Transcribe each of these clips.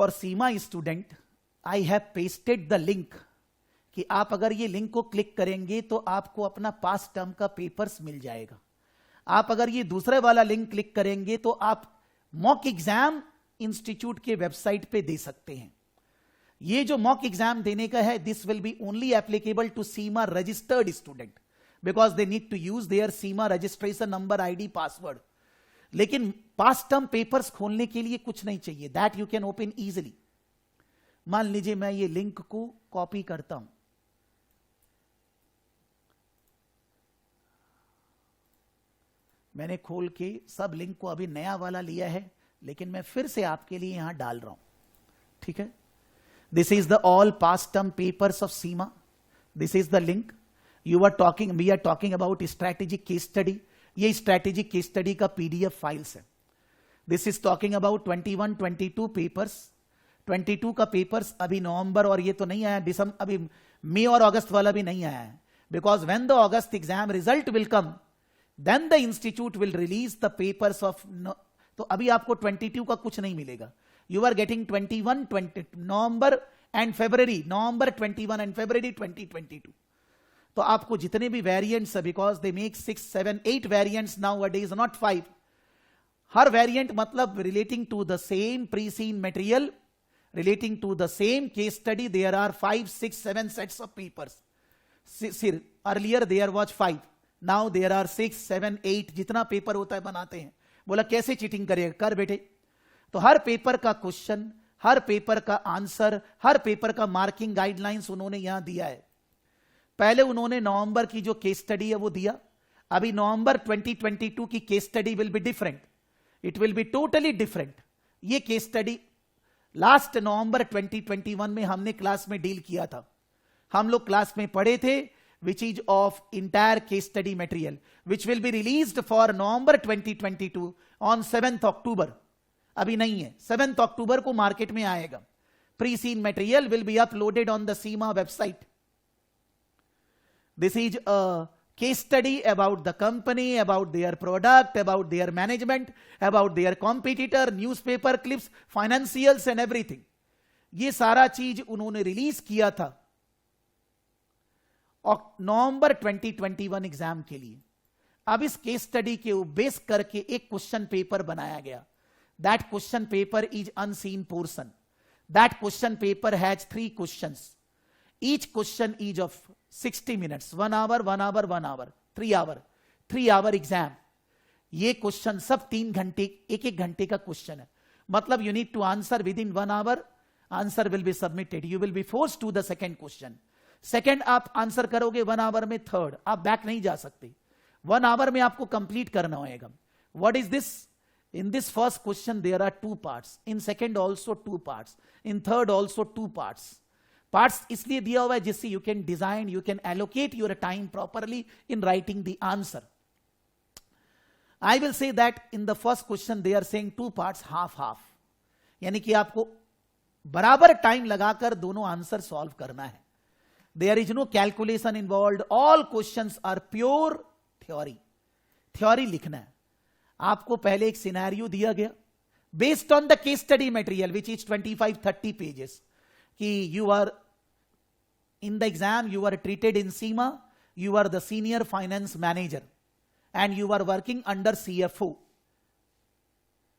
For Seema student I have pasted the link, कि आप अगर ये लिंक को क्लिक करेंगे तो आपको अपना पास टर्म का पेपर्स मिल जाएगा। आप अगर ये दूसरे वाला लिंक क्लिक करेंगे तो आप मॉक एग्जाम इंस्टीट्यूट के वेबसाइट पे दे सकते हैं। ये जो मॉक एग्जाम देने का है, this will be only applicable to CIMA registered student because they need to use their CIMA registration number, ID, password. लेकिन पास टर्म पेपर्स खोलने के लिए कुछ नहीं चाहिए, that you can open easily. मान लीजिए मैं ये लिंक को कॉपी करता हूं, मैंने खोल के सब लिंक को अभी नया वाला लिया है, लेकिन मैं फिर से आपके लिए यहां डाल रहा हूं, ठीक है। This is the all past term papers of CIMA, this is the link. We are talking about strategic case study. ये स्ट्रैटेजिक केस स्टडी का पीडीएफ फाइल्स है। This is talking about 21, 22 papers. 22 का पेपर्स अभी नवंबर और ये तो नहीं आया, दिसंबर, अभी मई और अगस्त वाला भी नहीं आया है, because when the August exam result will come then the institute will release the papers of, तो अभी आपको 22 का कुछ नहीं मिलेगा। You are getting 21, 20 November and February, November 21 and February 2022। तो आपको जितने भी वेरिएंट्स है, because they make 6, 7, 8 variants nowadays, not 5। हर वेरिएंट मतलब relating to the same pre seen material, relating to the same case study, there are 5, 6, 7 sets of papers. Earlier there was 5, now there are 6, 7, 8, जितना paper होता है बनाते हैं। बोला कैसे cheating करेगा, कर बेटे। तो हर पेपर का क्वेश्चन, हर पेपर का आंसर, हर पेपर का मार्किंग गाइडलाइंस उन्होंने यहां दिया है। पहले उन्होंने नवंबर की जो केस स्टडी है वो दिया, अभी नवंबर 2022 की case study will be different, it will be totally different. ये केस स्टडी लास्ट नवंबर 2021 में हमने क्लास में डील किया था। हम लोग क्लास में पढ़े थे which is of entire case study material which will be released for November 2022 on 7th October. अभी नहीं है, 7th अक्टूबर को मार्केट में आएगा। Pre seen material will be uploaded on the CIMA website. This is a case study about the company, about their product, about their management, about their competitor, newspaper clips, financials and everything. ये सारा चीज उन्होंने release किया था और नवंबर 2021 exam के लिए। अब इस केस स्टडी के बेस करके एक क्वेश्चन पेपर बनाया गया। That question paper is unseen portion. That question paper has 3 questions. Each question is of 60 minutes, 1 hour, 1 hour, 1 hour, 3 hour, 3 hour exam. ये क्वेश्चन सब 3 घंटे, एक घंटे का क्वेश्चन है। मतलब you need to answer within 1 hour, answer will be submitted, you will be force to the second question. Second आप answer करोगे 1 hour में, थर्ड आप बैक नहीं जा सकते, 1 hour में आपको कंप्लीट करना होगा। What is this? In this first question there are 2 parts, in second also 2 parts, in third also 2 parts। Parts इसलिए दिया हुआ है जिससे you can design, you can allocate your time properly in writing the answer. I will say that in the first question they are saying 2 parts, half half, यानी कि आपको बराबर time लगाकर दोनों आंसर सॉल्व करना है। There is no calculation involve, all questions are pure theory. Theory लिखना है आपको। पहले एक सिनेरियो दिया गया based on the case study material which is 25-30 pages, कि you are in the exam, you are treated in SEMA, you are the senior finance manager and you are working under CFO,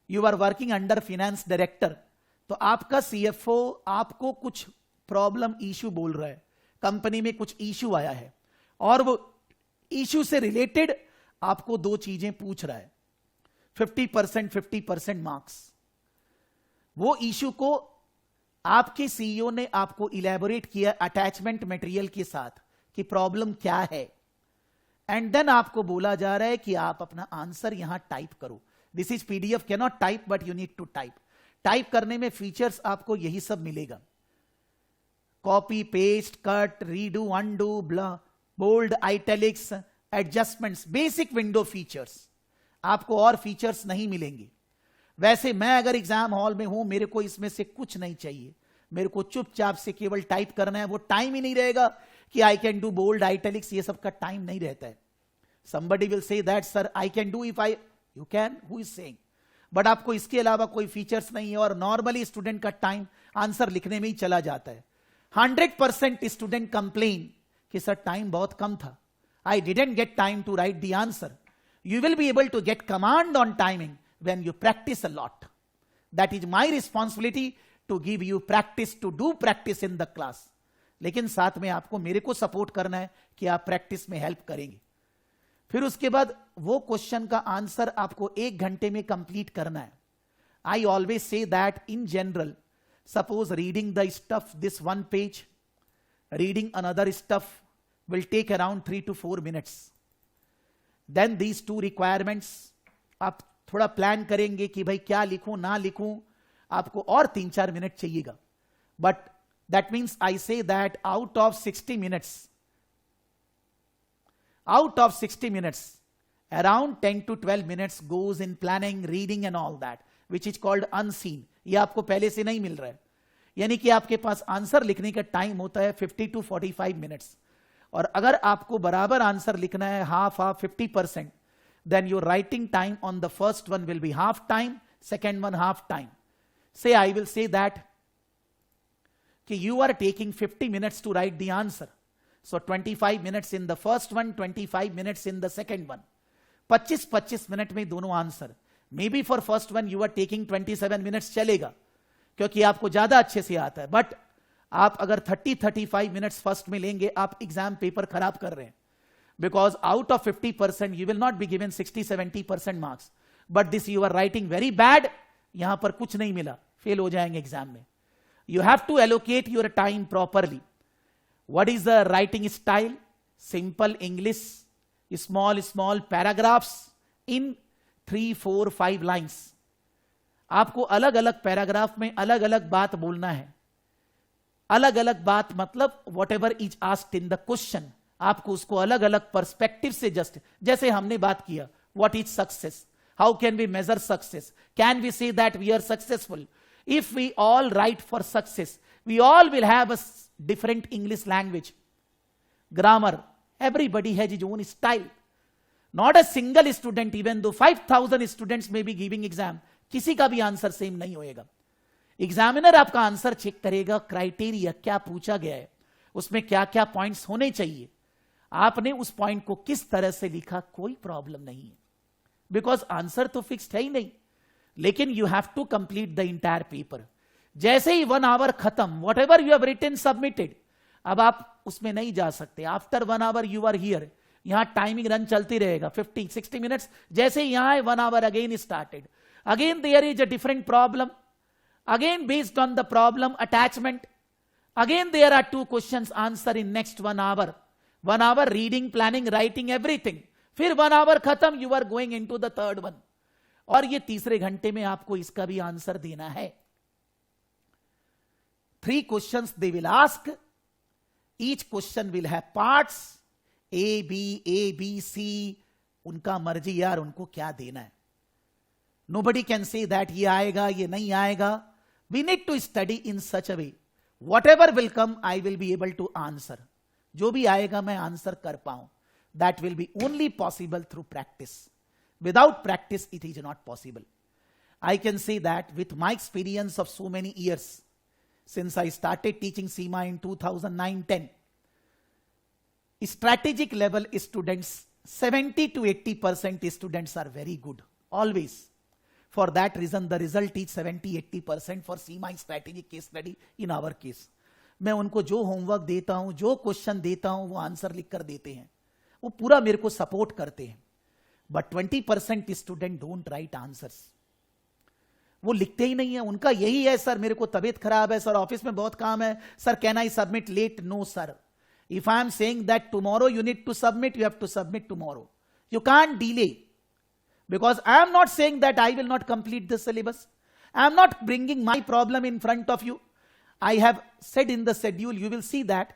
you are working under finance director। तो आपका CFO आपको कुछ problem issue बोल रहा है, company में कुछ issue आया है और वो इश्यू से रिलेटेड आपको 2 चीजें पूछ रहा है, 50%, 50% मार्क्स। वो इश्यू को आपके सीईओ ने आपको इलेबोरेट किया अटैचमेंट मटेरियल के साथ कि प्रॉब्लम क्या है, एंड देन आपको बोला जा रहा है कि आप अपना आंसर यहां टाइप करो। This is PDF, can not type but you need to type. Type करने में फीचर्स आपको यही सब मिलेगा, copy, paste, cut, redo, undo, bold, italics, adjustments, basic window features. आपको और फीचर्स नहीं मिलेंगे। वैसे मैं अगर एग्जाम हॉल में हूं, मेरे को इसमें से कुछ नहीं चाहिए, मेरे को चुपचाप से केवल टाइप करना है। वो टाइम ही नहीं रहेगा कि I can do bold, italics, ये सब का टाइम नहीं रहता है। somebody will say that sir I can do, if I, you can, who is saying? But आपको इसके अलावा कोई फीचर्स नहीं है और नॉर्मली स्टूडेंट का टाइम आंसर लिखने में ही चला जाता है। 100% स्टूडेंट कंप्लेन कि सर टाइम बहुत कम था, I didn't get time to write the answer. You will be able to get command on timing when you practise a lot. That is my responsibility to give you practice, to do practice in the class. लेकिन साथ में आपको मेरे को support करना है कि आप प्रैक्टिस में हेल्प करेंगे। फिर उसके बाद वो क्वेश्चन का आंसर आपको 1 घंटे में कंप्लीट करना है। I always say that in general, suppose reading the stuff this 1 page, reading another stuff will take around 3 to 4 minutes. Then these 2 requirements, आप थोड़ा प्लान करेंगे कि भाई क्या लिखूं ना लिखूं, आपको और 3-4 मिनट चाहिएगा। But that means I say that out of 60 minutes, around 10 to 12 minutes goes in planning, reading and all that, which is called unseen. ये आपको पहले से नहीं मिल रहा है, यानी कि आपके पास आंसर लिखने का टाइम होता है 50 to 45 मिनट्स। और अगर आपको बराबर आंसर लिखना है half 50%, then your writing time on the first one will be half time, second one half time. Say I will say that कि you are taking 50 minutes to write the answer. So 25 minutes in the first one, 25 minutes in the second one. 25 minute में दोनों answer. May be for first one you are taking 27 minutes चलेगा क्योंकि आपको ज्यादा अच्छे से आता है, बट आप अगर 30-35 मिनट्स फर्स्ट में लेंगे आप एग्जाम पेपर खराब कर रहे हैं। Because out of 50% you will not be given 60-70% marks, but this you are writing very bad, यहां पर कुछ नहीं मिला, फेल हो जाएंगे एग्जाम में। You have to allocate your time properly. What is the writing style? Simple English, small paragraphs in 3, 4, 5 lines. आपको अलग अलग पैराग्राफ में अलग अलग बात बोलना है। अलग अलग बात मतलब what ever is asked in the question, आपको उसको अलग अलग पर्सपेक्टिव से जैसे हमने बात किया, what is success, how can we measure success, can we say that we are successful. If we all write for success, we all will have a different English language, grammar, everybody has his own style. Not a single student, even though 5,000 students may be giving exam, किसी का भी answer same नहीं होएगा। Examiner आपका answer check करेगा, criteria क्या पूछा गया है, उसमें क्या क्या पॉइंट्स होने चाहिए, आपने उस पॉइंट को किस तरह से लिखा, कोई प्रॉब्लम नहीं है, बिकॉज आंसर तो फिक्स्ड है ही नहीं। लेकिन you have to complete the entire paper. जैसे ही 1 आवर खत्म, whatever you have written submitted, अब आप उसमें नहीं जा सकते। After 1 hour you are here, यहां टाइमिंग रन चलती रहेगा 50-60 मिनट्स। जैसे यहां है 1 hour again started, again there is a different problem, again based on the problem attachment, again there are 2 questions answer in next 1 our. 1 hour reading, planning, writing, everything. फिर 1 hour खत्म, you are going into the third one, और ये तीसरे घंटे में आपको इसका भी आंसर देना है। 3 questions they will ask, each question will have parts A, B, C, उनका मर्जी यार, उनको क्या देना है। Nobody can say that ये आएगा ये नहीं आएगा। We need to study in such a way, whatever will come I will be able to answer, जो भी आएगा मैं आंसर कर पाऊं। That will be only possible through practice. Without practice it is not possible. I can say that with my experience of so many years, since I started teaching CIMA in 2009-10, strategic level students, 70 to 80% students are very good, always. For that reason, the result is 70-80% for CIMA strategic case study in our case. मैं उनको जो homework देता हूं, जो question देता हूं, वो answer लिख कर देते हैं, वो पूरा मेरे को सपोर्ट करते हैं। But 20% student don't write answers, वो लिखते ही नहीं है। उनका यही है, सर मेरे को तबीयत खराब है, सर ऑफिस में बहुत काम है, sir can I submit late? No sir, if I am saying that tomorrow you need to submit, you have to submit tomorrow, you can't delay, because I am not saying that I will not complete the syllabus, I am not bringing my problem in front of you. I have said in the schedule, you will see that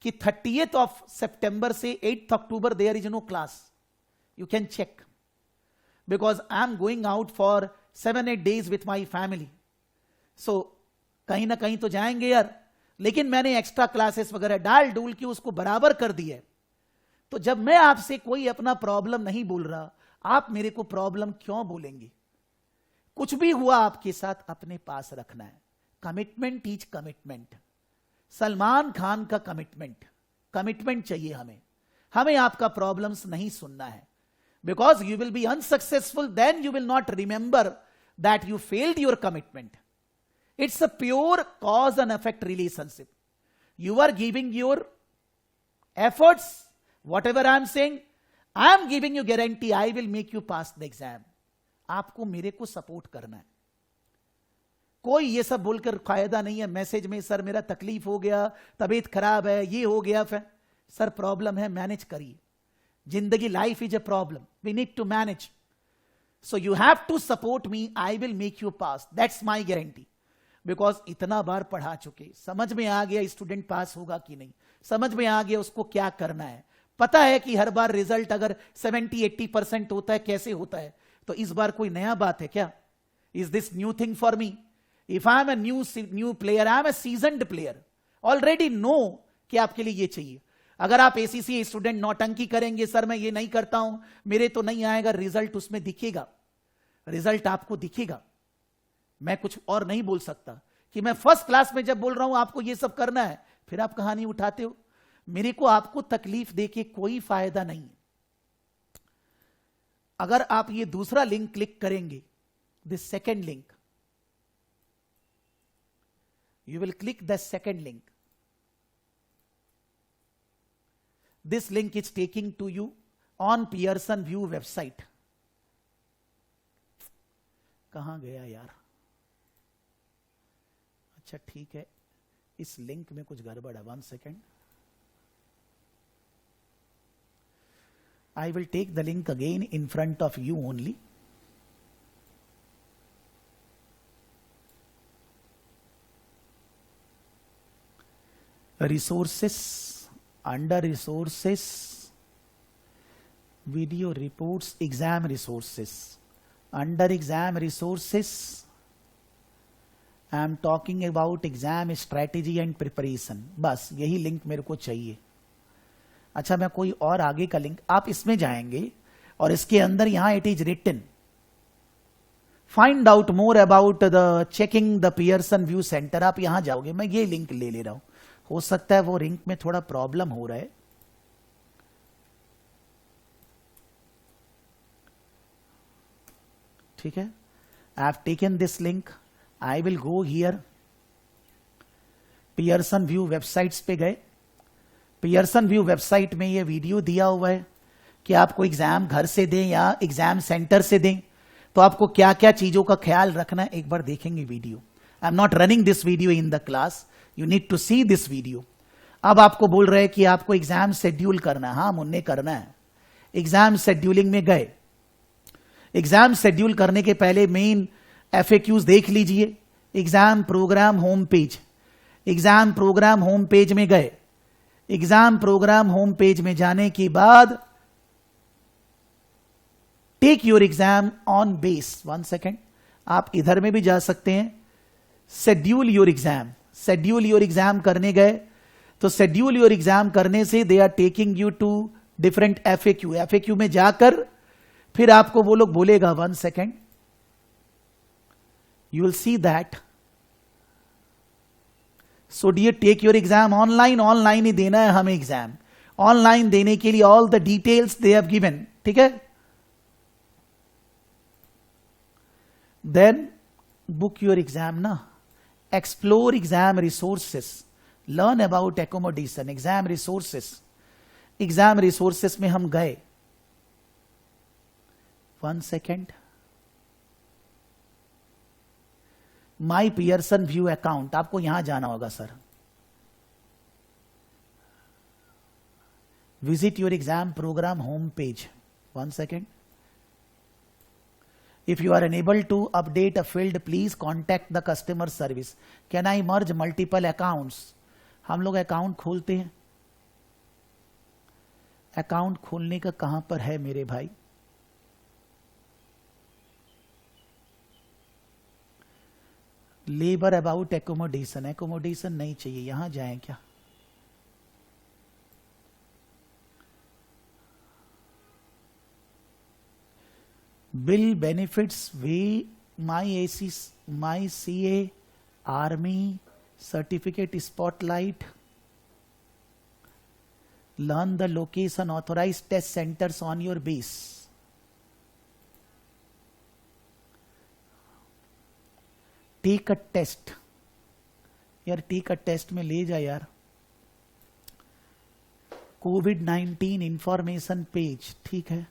कि 30th of September से 8th October there is no class, you can check, because I am going out for 7-8 days with my family. So कहीं ना कहीं तो जाएंगे यार, लेकिन मैंने एक्स्ट्रा क्लासेस वगैरह डाल डूल के उसको बराबर कर दिया है। तो जब मैं आपसे कोई अपना प्रॉब्लम नहीं बोल रहा, आप मेरे को प्रॉब्लम क्यों बोलेंगे? कुछ भी हुआ आपके साथ अपने पास रखना है। Commitment is commitment. Salman Khan का कमिटमेंट चाहिए हमें आपका प्रॉब्लम्स नहीं सुनना है। Because you will be unsuccessful, then you will not remember that you failed your commitment. It's a pure cause and effect relationship. You are giving your efforts, whatever I am saying, I am giving you guarantee I will make you pass the exam. आपको मेरे को support करना है। कोई ये सब बोलकर फायदा नहीं है मैसेज में, सर मेरा तकलीफ हो गया, तबीयत खराब है, ये हो गया। सर प्रॉब्लम है, मैनेज करिए। जिंदगी, life is a problem, we need to manage. So you have to support me, I will make you pass, that's my guarantee. Because इतना बार पढ़ा चुके, समझ में आ गया स्टूडेंट पास होगा कि नहीं, समझ में आ गया उसको क्या करना है। पता है कि हर बार रिजल्ट अगर 70-80% होता है, कैसे होता है। तो इस बार कोई नया बात है क्या? Is this new thing for me? If I am a new player, I am a seasoned player, already know कि आपके लिए ये चाहिए। अगर आप एसीसी स्टूडेंट नौटंकी करेंगे, सर मैं ये नहीं करता हूं, मेरे तो नहीं आएगा, रिजल्ट उसमें दिखेगा, रिजल्ट आपको दिखेगा। मैं कुछ और नहीं बोल सकता कि मैं फर्स्ट क्लास में जब बोल रहा हूं आपको ये सब करना है, फिर आप कहानी उठाते हो। मेरे को आपको तकलीफ देके कोई फायदा नहीं। अगर आप ये दूसरा लिंक क्लिक करेंगे, this second link, you will click the second link, this link is taking to you on Pearson VUE website. कहां गया यार? अच्छा ठीक है, इस लिंक में कुछ गड़बड़ है, 1 second. I will take the link again in front of you only. Resources, under resources, video reports, exam resources. Under exam resources, I am talking about exam strategy and preparation. बस यही link मेरे को चाहिए। अच्छा, मैं कोई और आगे का लिंक, आप इसमें जाएंगे और इसके अंदर यहां it is written, find out more about the checking the Pearson VUE centre. आप यहां जाओगे, मैं ये लिंक ले रहा हूं, हो सकता है वो लिंक में थोड़ा प्रॉब्लम हो रहा है। ठीक है, I have taken this link, I will go here. Pearson view websites पे गए। पियर्सन व्यू वेबसाइट में ये वीडियो दिया हुआ है कि आपको एग्जाम घर से दें या एग्जाम सेंटर से दें, तो आपको क्या क्या चीजों का ख्याल रखना है, एक बार देखेंगे video. I am not running this video in the class, you need to see this video. अब आपको बोल रहे हैं कि आपको एग्जाम शेड्यूल करना है। हाँ मुन्ने, करना है। एग्जाम शेड्यूलिंग में गए, एग्जाम शेड्यूल करने के पहले मेन FAQs देख लीजिए। Exam programme home page, exam programme home page में गए। एग्जाम प्रोग्राम होम पेज में जाने के बाद take your exam on base, 1 second, आप इधर में भी जा सकते हैं। Schedule your exam, schedule your exam करने गए तो शेड्यूल योर एग्जाम करने से they are taking you to different FAQ में जाकर फिर आपको वो लोग बोलेगा, 1 second, you will see that. So dear take your exam online, online ही देना है हमें एग्जाम। ऑनलाइन देने के लिए all the details they have given, ठीक है। देन बुक योर एग्जाम ना, explore exam resources, learn about accommodation, exam resources. Exam resources में हम गए, 1 second, my Pearson VUE account, आपको यहां जाना होगा sir. Visit your exam programme home page, 1 second. If you are unable to update a field please contact the customer service. Can I merge multiple accounts? हम लोग account खोलते हैं, account खोलने का कहां पर है मेरे भाई? लेबर अबाउट एकोमोडेशन, एकोमोडेशन नहीं चाहिए, यहां जाएं क्या? Bill benefits, way my CA Army certificate spotlight. Learn the location, authorized test centers on your base. Take a test. यार टेक अ टेस्ट में ले जा यार. कोविड-19 इंफॉर्मेशन पेज. ठीक है,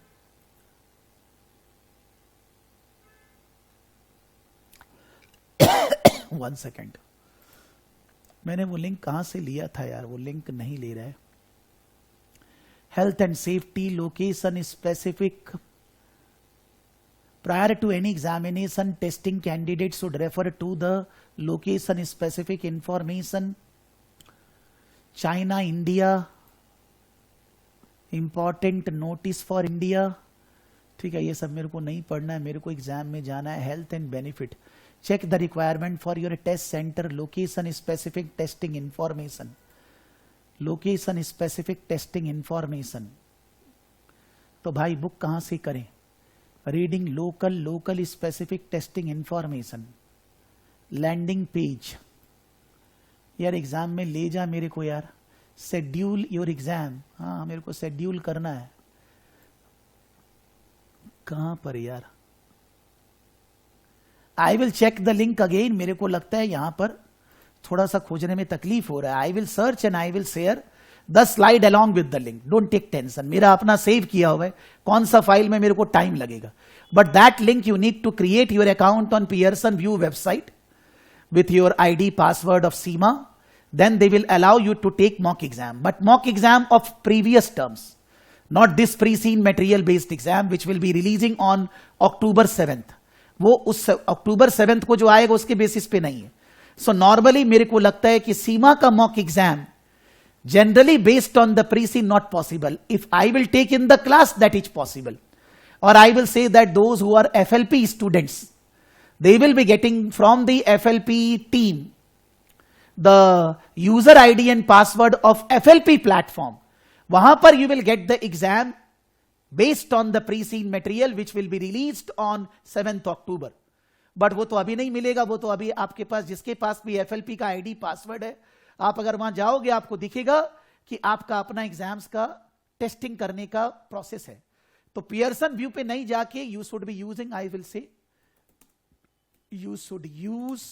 वन सेकेंड. मैंने वो लिंक कहां से लिया था यार, वो लिंक नहीं ले रहा है. Health and safety, location specific. Prior to any examination, testing candidates should refer to the location specific information. China, India, important notice for India. ठीक है, ये सब मेरे को नहीं पढ़ना है, मेरे को एग्जाम में जाना है. Health and benefit. Check the requirement for your test centre, location specific testing information. Location specific testing information. तो भाई बुक कहां से करें? Reading local specific testing information. Landing page. यार एग्जाम में ले जा मेरे को यार. Schedule your exam. हाँ मेरे को शेड्यूल करना है. कहां पर यार? I will check the link again. मेरे को लगता है यहां पर थोड़ा सा खोजने में तकलीफ हो रहा है. I will search and I will share the slide along with the link. Don't take tension, मेरा अपना सेव किया हुआ है. कौन सा फाइल में मेरे को टाइम लगेगा. But that link you need to create your account on Pearson VUE website with your ID password of CIMA. Then they will allow you to take mock exam, but mock exam of previous terms, not this pre-seen material based exam which will be releasing on October 7th. वो उस October 7th को जो आएगा उसके basis पे नहीं है. So normally मेरे को लगता है कि CIMA का mock exam generally based on the pre-seen not possible. If I will take in the class, that is possible. Or I will say that those who are FLP students, they will be getting from the FLP team the user ID and password of FLP platform. वहां पर you will get the exam based on the pre-seen material which will be released on 7th October. But वो तो अभी नहीं मिलेगा. वो तो अभी आपके पास, जिसके पास भी FLP का ID पासवर्ड है, आप अगर वहां जाओगे आपको दिखेगा कि आपका अपना एग्जाम्स का टेस्टिंग करने का प्रोसेस है. तो पियर्सन व्यू पे नहीं जाके you should be using, I will से you should use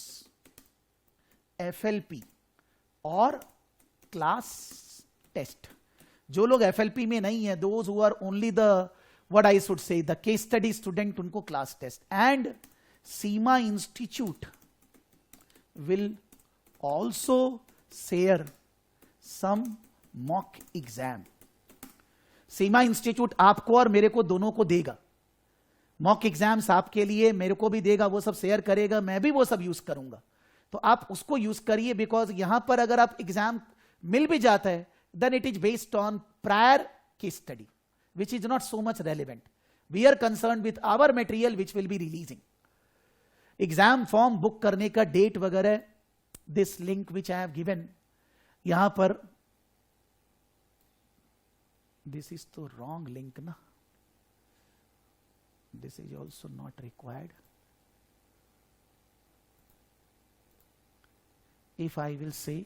FLP और class test. जो लोग FLP में नहीं है, those who are only the, what I should say, the case study student, उनको class test. And CIMA Institute will also share some mock exam. CIMA Institute आपको और मेरे को दोनों को देगा मॉक एग्जाम्स. आपके लिए मेरे को भी देगा, वो सब शेयर करेगा, मैं भी वो सब यूज करूंगा. तो आप उसको यूज करिए. बिकॉज यहां पर अगर आप एग्जाम मिल भी जाता है, then it is based on prior case study which is not so much relevant. We are concern with our material which will be releasing. Exam form book करने का डेट वगैरह, this link which I have given, यहां पर this is तो wrong link ना. This is also not required. If I will say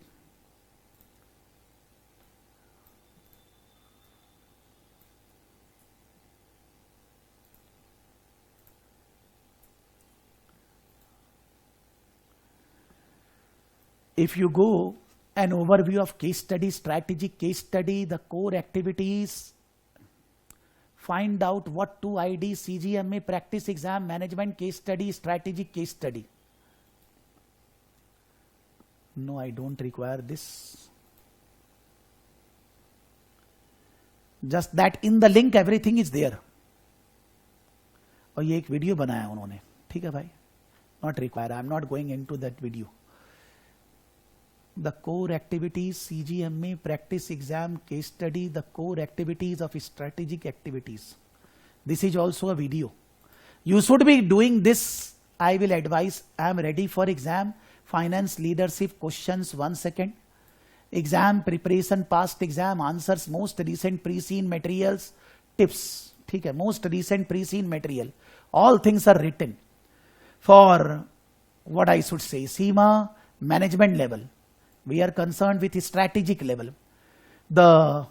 if you go an overview of case study, strategic case study, the core activities, find out what 2 ID, CGMA, practice exam, management case study, strategic case study. No, I don't require this. Just that in the link everything is there. और ये एक video बनाया उन्होंने. ठीक है भाई, not required. I am not going into that video. The core activities, CGMA, practice exam, case study, the core activities of strategic activities. This is also a video. You should be doing this. I will advise. I am ready for exam. Finance leadership questions. 1 second. Exam preparation, past exam answers, most recent pre-seen materials, tips. ठीक है, most recent pre-seen material. All things are written. for what I should say, SEMA management level. We are concerned with strategic level. The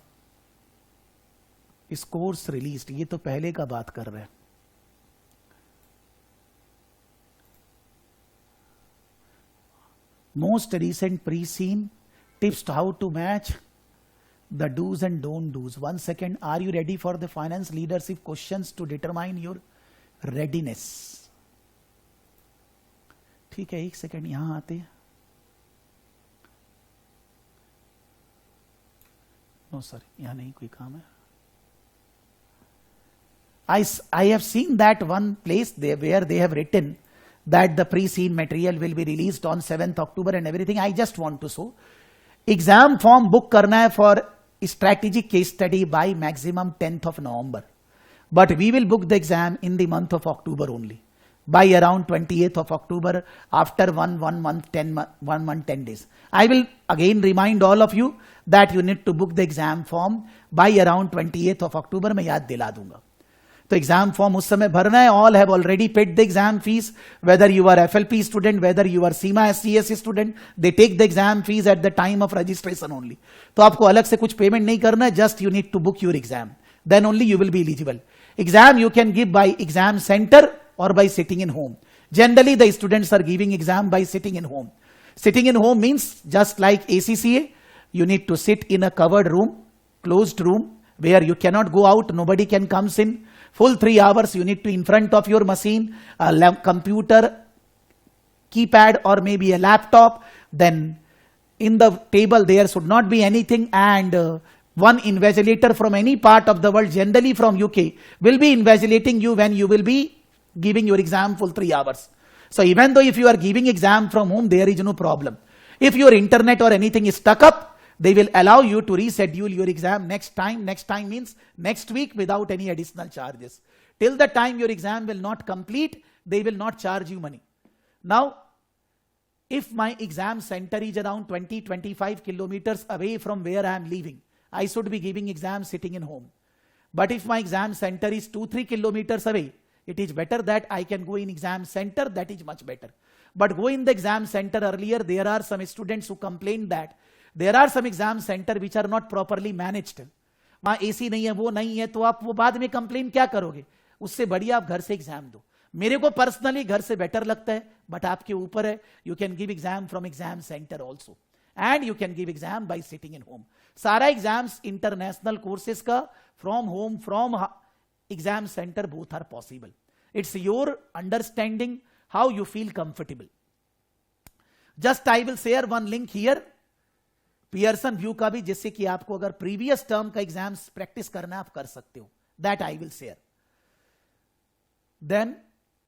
इस course released, ये तो पहले का बात कर रहे हैं. Most recent pre-scene tips to how to match the do's and don't do's. 1 second. Are you ready for the finance leadership questions to determine your readiness? ठीक है, 1 सेकेंड यहां आते हैं. नो सर, यहां नहीं कोई काम है. I have seen that one place there where they have written that the pre-scene material will be released on 7th October and everything. I just want to show. Exam form book करना है for strategic case study by maximum 10th of November. But we will book the exam in the month of October only. By around 28th of October, after 1 month, 10 days. I will again remind all of you that you need to book the exam form by around 28th of October. मैं याद दिला दूंगा. तो exam form उस समय भरना है. All have already paid the exam fees, whether you are FLP student, whether you are CIMA SCS student, they take the exam fees at the time of registration only. तो आपको अलग से कुछ payment नहीं करना है, just you need to book your exam, then only you will be eligible. Exam you can give by exam center or by sitting in home. Generally, the students are giving exam by sitting in home. Sitting in home means just like ACCA, you need to sit in a covered room, closed room, where you cannot go out, nobody can comes in. Full 3 hours you need to in front of your machine, a computer, keypad or maybe a laptop. Then in the table there should not be anything, and one invigilator from any part of the world, generally from UK, will be invigilating you when you will be giving your exam full 3 hours. So even though if you are giving exam from home, there is no problem. If your internet or anything is stuck up, they will allow you to reschedule your exam next time. Next time means next week without any additional charges. Till the time your exam will not complete, they will not charge you money. Now, if my exam center is around 20-25 kilometers away from where I am living, I should be giving exam sitting in home. But if my exam center is 2-3 kilometers away, it is better that I can go in exam center. That is much better. But go in the exam center earlier. There are some students who complain that there are some exam center which are not properly managed. वहां AC नहीं है, वो नहीं है, तो आप वो बाद में कंप्लेन क्या करोगे? उससे बढ़िया आप घर से एग्जाम दो. मेरे को पर्सनली घर से बेटर लगता है, बट आपके ऊपर है. You can give exam from exam centre also, and you can give exam by sitting in home. सारा एग्जाम्स इंटरनेशनल कोर्सेज का from home, from exam centre, both are possible. It's your understanding how you feel comfortable. Just I will share one link here, Pearson VUE का भी, जिससे कि आपको अगर previous term का exams practice करना आप कर सकते हो. That I will share. Then